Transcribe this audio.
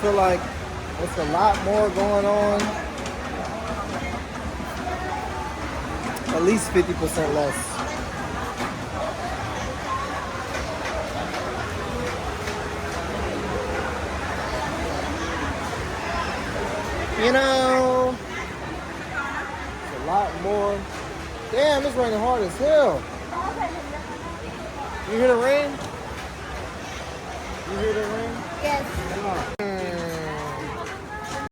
feel like it's a lot more going on. At least 50% less. You know, it's a lot more. Damn, it's raining hard as hell. You hear the rain? You hear the rain? Yes.